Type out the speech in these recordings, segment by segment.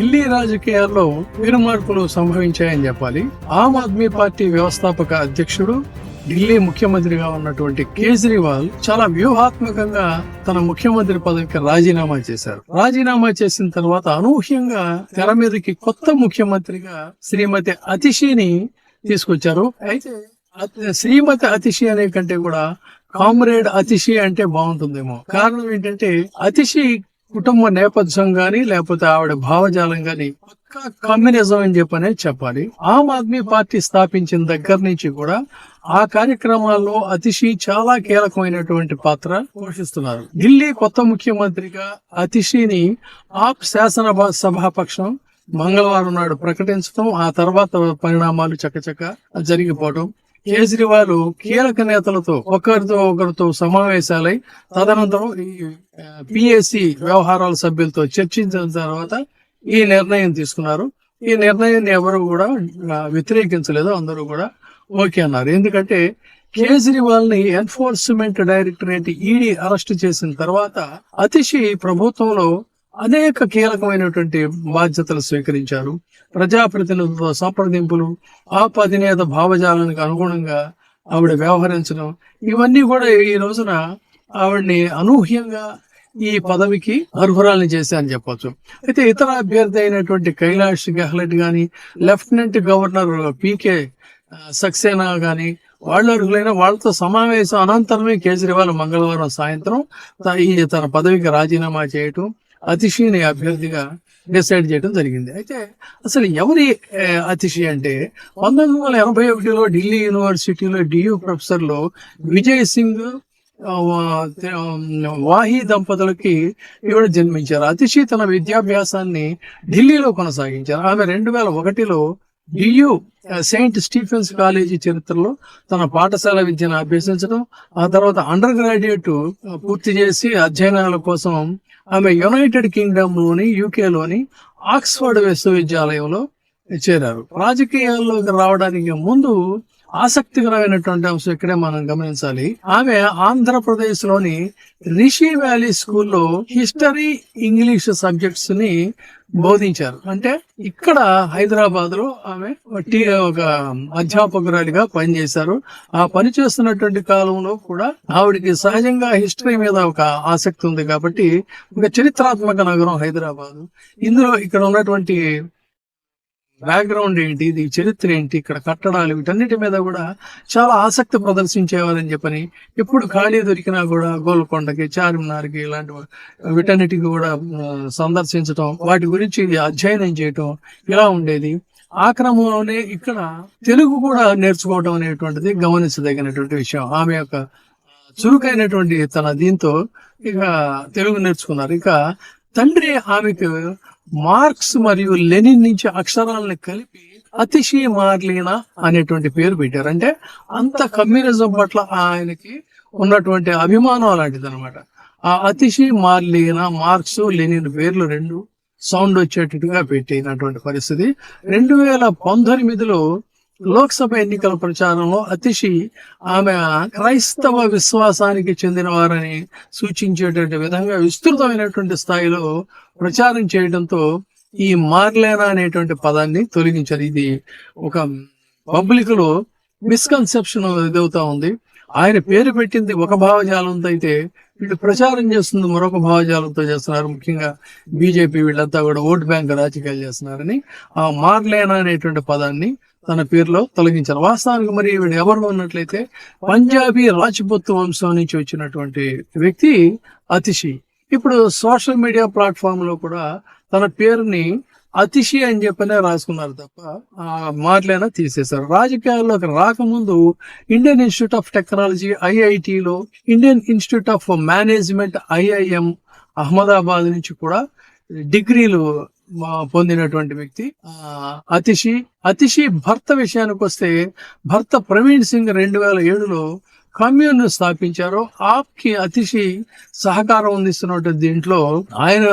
ఢిల్లీ రాజకీయాల్లో పెను మార్పులు సంభవించాయని చెప్పాలి. ఆమ్ ఆద్మీ పార్టీ వ్యవస్థాపక అధ్యక్షుడు, ఢిల్లీ ముఖ్యమంత్రిగా ఉన్నటువంటి కేజ్రీవాల్ చాలా వ్యూహాత్మకంగా తన ముఖ్యమంత్రి పదవికి రాజీనామా చేశారు. రాజీనామా చేసిన తర్వాత అనూహ్యంగా తెర మీదకి కొత్త ముఖ్యమంత్రిగా శ్రీమతి అతిషిని తీసుకొచ్చారు. అయితే శ్రీమతి అతిషి అనే కంటే కూడా కామ్రేడ్ అతిషి అంటే బాగుంటుందేమో. కారణం ఏంటంటే అతిషి కుటుంబ నేపథ్యం గాని లేకపోతే ఆవిడ భావజాలం గాని పక్కా కమ్యూనిజం అని చెప్పాలి. ఆమ్ ఆద్మీ పార్టీ స్థాపించిన దగ్గర నుంచి కూడా ఆ కార్యక్రమాల్లో అతిషి చాలా కీలకమైనటువంటి పాత్ర పోషిస్తున్నారు. ఢిల్లీ కొత్త ముఖ్యమంత్రిగా అతిషిని ఆప్ శాసన సభాపక్షం మంగళవారం నాడు ప్రకటించడం, ఆ తర్వాత పరిణామాలు చకచక జరిగిపోవడం, కేజ్రీవాల్ కీలక నేతలతో ఒకరితో సమావేశాలై తదనంతరం పిఎస్సి వ్యవహారాల సభ్యులతో చర్చించిన తర్వాత ఈ నిర్ణయం తీసుకున్నారు. ఈ నిర్ణయాన్ని ఎవరు కూడా వ్యతిరేకించలేదు, అందరూ కూడా ఓకే అన్నారు. ఎందుకంటే కేజ్రీవాల్ ని ఎన్ఫోర్స్మెంట్ డైరెక్టరేట్ ఈడీ అరెస్ట్ చేసిన తర్వాత అతిషి ప్రభుత్వంలో అనేక కీలకమైనటువంటి బాధ్యతలు స్వీకరించారు. ప్రజాప్రతినిధులతో సంప్రదింపులు, ఆప్ అధినేత భావజాలానికి అనుగుణంగా ఆవిడ వ్యవహరించడం, ఇవన్నీ కూడా ఈ రోజున ఆవిడ్ని అనూహ్యంగా ఈ పదవికి అర్హురాలని చేశారని చెప్పొచ్చు. అయితే ఇతర అభ్యర్థి అయినటువంటి కైలాష్ గెహ్లట్ గాని, లెఫ్టినెంట్ గవర్నర్ పీకే సక్సేనా గాని వాళ్ళు అర్హులైన వాళ్ళతో సమావేశం అనంతరమే కేజ్రీవాల్ మంగళవారం సాయంత్రం తన పదవికి రాజీనామా చేయటం, అతిషిని అభ్యర్థిగా డిసైడ్ చేయడం జరిగింది. అయితే అసలు ఎవరి అతిషి అంటే 1981లో ఢిల్లీ యూనివర్సిటీలో డియూ ప్రొఫెసర్లో విజయ్ సింగ్ వాహి దంపతులకి ఈవిడ జన్మించారు. అతిషి తన విద్యాభ్యాసాన్ని ఢిల్లీలో కొనసాగించారు. ఆమె 2001లో డియూ సెయింట్ స్టీఫెన్స్ కాలేజీ చరిత్రలో తన పాఠశాల విద్యను అభ్యసించడం, ఆ తర్వాత అండర్ గ్రాడ్యుయేట్ పూర్తి చేసి అధ్యయనాల కోసం ఆమె యునైటెడ్ కింగ్డమ్ లోని యూకేలోని ఆక్స్ఫర్డ్ విశ్వవిద్యాలయంలో చేరారు. రాజకీయాల్లోకి రావడానికి ముందు ఆసక్తికరమైనటువంటి అంశం ఇక్కడే మనం గమనించాలి. ఆమె ఆంధ్రప్రదేశ్ లోని రిషి వ్యాలీ స్కూల్లో హిస్టరీ, ఇంగ్లీష్ సబ్జెక్ట్స్ ని బోధించారు. అంటే ఇక్కడ హైదరాబాద్ లో ఆమె ఒక అధ్యాపకురాలిగా పనిచేశారు. ఆ పని చేస్తున్నటువంటి కాలంలో కూడా ఆవిడికి సహజంగా హిస్టరీ మీద ఒక ఆసక్తి ఉంది కాబట్టి ఒక చరిత్రాత్మక నగరం హైదరాబాద్. ఇందులో ఇక్కడ ఉన్నటువంటి బ్యాక్గ్రౌండ్ ఏంటి, ఇది చరిత్ర ఏంటి, ఇక్కడ కట్టడాలు, వీటన్నిటి మీద కూడా చాలా ఆసక్తి ప్రదర్శించేవారని చెప్పని ఎప్పుడు ఖాళీ దొరికినా కూడా గోల్కొండకి, చార్మినార్కి ఇలాంటి వీటన్నిటికి కూడా సందర్శించడం, వాటి గురించి అధ్యయనం చేయటం ఇలా ఉండేది. ఆ క్రమంలోనే ఇక్కడ తెలుగు కూడా నేర్చుకోవడం అనేటువంటిది గమనించదగినటువంటి విషయం. ఆమె యొక్క చురుకైనటువంటి తన దీంతో ఇక తెలుగు నేర్చుకున్నారు. ఇక తండ్రి ఆమెకు మార్క్స్ మరియు లెనిన్ నుంచి అక్షరాలను కలిపి అతిషి మార్లీనా అనేటువంటి పేరు పెట్టారు. అంటే అంత కమ్యూనిజం పట్ల ఆయనకి ఉన్నటువంటి అభిమానం అలాంటిది అనమాట. ఆ అతిషి మార్లీనా, మార్క్స్, లెనిన్ పేర్లు రెండు సౌండ్ వచ్చేటట్టుగా పెట్టినటువంటి పరిస్థితి. 2019లో లోక్సభ ఎన్నికల ప్రచారంలో అతిషి ఆమె క్రైస్తవ విశ్వాసానికి చెందిన వారని సూచించేటువంటి విధంగా విస్తృతమైనటువంటి స్థాయిలో ప్రచారం చేయడంతో ఈ మార్లేనా అనేటువంటి పదాన్ని తొలగించారు. ఇది ఒక పబ్లిక్ లో మిస్కన్సెప్షన్ ఎదుగుతా ఉంది. ఆయన పేరు పెట్టింది ఒక భావజాలంతో అయితే వీళ్ళు ప్రచారం చేస్తుంది మరొక భావజాలంతో చేస్తున్నారు. ముఖ్యంగా బీజేపీ వీళ్ళంతా కూడా ఓట్ బ్యాంక్ రాజకీయాలు చేస్తున్నారని ఆ మార్లేనా అనేటువంటి పదాన్ని తన పేరులో తొలగించారు. వాస్తవానికి మరి వీడు ఎవరు ఉన్నట్లయితే పంజాబీ రాజ్పుత్ వంశం నుంచి వచ్చినటువంటి వ్యక్తి అతిషి. ఇప్పుడు సోషల్ మీడియా ప్లాట్ఫామ్ లో కూడా తన పేరుని అతిషి అని చెప్పనే రాసుకున్నారు తప్ప మార్లేనా తీసేశారు. రాజకీయాల్లోకి రాకముందు ఇండియన్ ఇన్స్టిట్యూట్ ఆఫ్ టెక్నాలజీ ఐఐటిలో, Indian institute of management IIM Ahmedabad నుంచి కూడా డిగ్రీలు పొందినటువంటి వ్యక్తి అతిషి భర్త విషయానికి వస్తే భర్త ప్రవీణ్ సింగ్ 2007లో కమ్యూన్ స్థాపించారు. ఆప్కి అతిషి సహకారం అందిస్తున్నట్టు దీంట్లో ఆయన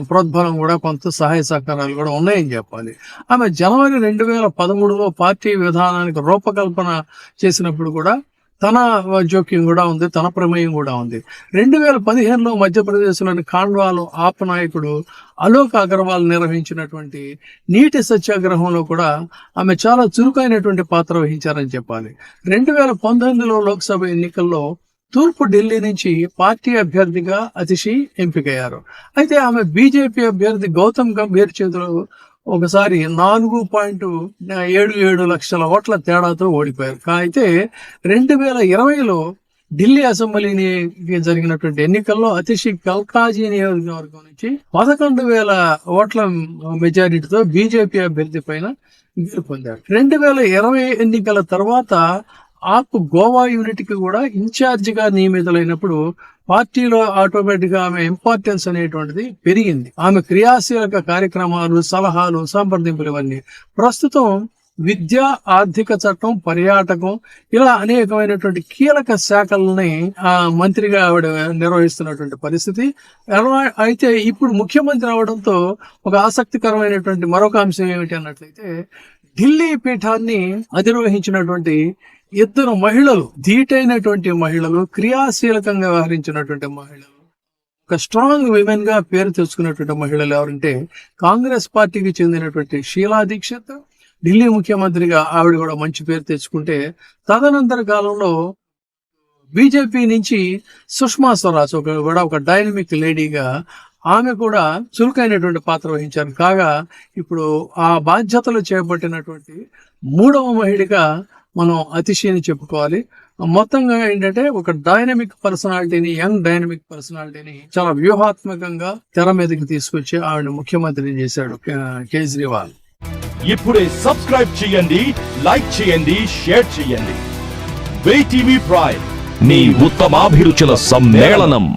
ప్రోద్బలం కూడా కొంత సహాయ సహకారాలు కూడా ఉన్నాయని చెప్పాలి. ఆమె జనవరి 2013లో పార్టీ విధానానికి రూపకల్పన చేసినప్పుడు కూడా తన జోక్యం కూడా ఉంది, తన ప్రమేయం కూడా ఉంది. 2015లో మధ్యప్రదేశ్లోని ఖాండ్వాలో ఆప్ నాయకుడు అలోక్ అగర్వాల్ నిర్వహించినటువంటి నీటి సత్యాగ్రహంలో కూడా ఆమె చాలా చురుకైనటువంటి పాత్ర వహించారని చెప్పాలి. 2019లో లోక్సభ ఎన్నికల్లో తూర్పు ఢిల్లీ నుంచి పార్టీ అభ్యర్థిగా అతిషి ఎంపికయ్యారు. అయితే ఆమె బీజేపీ అభ్యర్థి గౌతమ్ గంభీర్ చేతిలో ఒకసారి 4.77 లక్షల ఓట్ల తేడాతో ఓడిపోయారు. అయితే 2020లో ఢిల్లీ అసెంబ్లీకి జరిగినటువంటి ఎన్నికల్లో అతిషి కల్కాజీ నియోజకవర్గం నుంచి 11,000 ఓట్ల మెజారిటీతో బీజేపీ అభ్యర్థి పైన గెలుపొందారు. 2020 ఎన్నికల తర్వాత ఆప్ గోవా యూనిట్కి కూడా ఇన్ఛార్జిగా నియమితులైనప్పుడు పార్టీలో ఆటోమేటిక్ గా ఆమె ఇంపార్టెన్స్ అనేటువంటిది పెరిగింది. ఆమె క్రియాశీలక కార్యక్రమాలు, సలహాలు, సంప్రదింపులు ఇవన్నీ. ప్రస్తుతం విద్య, ఆర్థిక చట్టం, పర్యాటకం ఇలా అనేకమైనటువంటి కీలక శాఖలని మంత్రిగా ఆవిడ నిర్వహిస్తున్నటువంటి పరిస్థితి. అయితే ఇప్పుడు ముఖ్యమంత్రి అవడంతో ఒక ఆసక్తికరమైనటువంటి మరొక అంశం ఏమిటి అన్నట్లయితే, ఢిల్లీ పీఠాన్ని అధిరోహించినటువంటి 2 మహిళలు, ధీటైనటువంటి మహిళలు, క్రియాశీలకంగా వ్యవహరించినటువంటి మహిళలు, ఒక స్ట్రాంగ్ విమెన్ గా పేరు తెచ్చుకున్నటువంటి మహిళలు ఎవరంటే కాంగ్రెస్ పార్టీకి చెందినటువంటి షీలా దీక్షిత్. ఢిల్లీ ముఖ్యమంత్రిగా ఆవిడ కూడా మంచి పేరు తెచ్చుకుంటే, తదనంతర కాలంలో బీజేపీ నుంచి సుష్మా స్వరాజ్ ఒక డైనమిక్ లేడీగా ఆమె కూడా చురుకైనటువంటి పాత్ర వహించారు. కాగా ఇప్పుడు ఆ బాధ్యతలు చేపట్టినటువంటి 3వ మహిళగా మనం అతిషిని చెప్పుకోవాలి. మొత్తంగా ఏంటంటే ఒక డైనమిక్ పర్సనాలిటీని, యంగ్ డైనమిక్ పర్సనాలిటీని చాలా వ్యూహాత్మకంగా తెర మీదకి తీసుకొచ్చి ఆవిడ ముఖ్యమంత్రిని చేశాడు కేజ్రీవాల్. ఇప్పుడే సబ్స్క్రైబ్ చేయండి, లైక్ చేయండి, షేర్ చేయండి. VTV ప్రైమ్, మీ ఉత్తమాభిరుచుల సమ్మేళనం.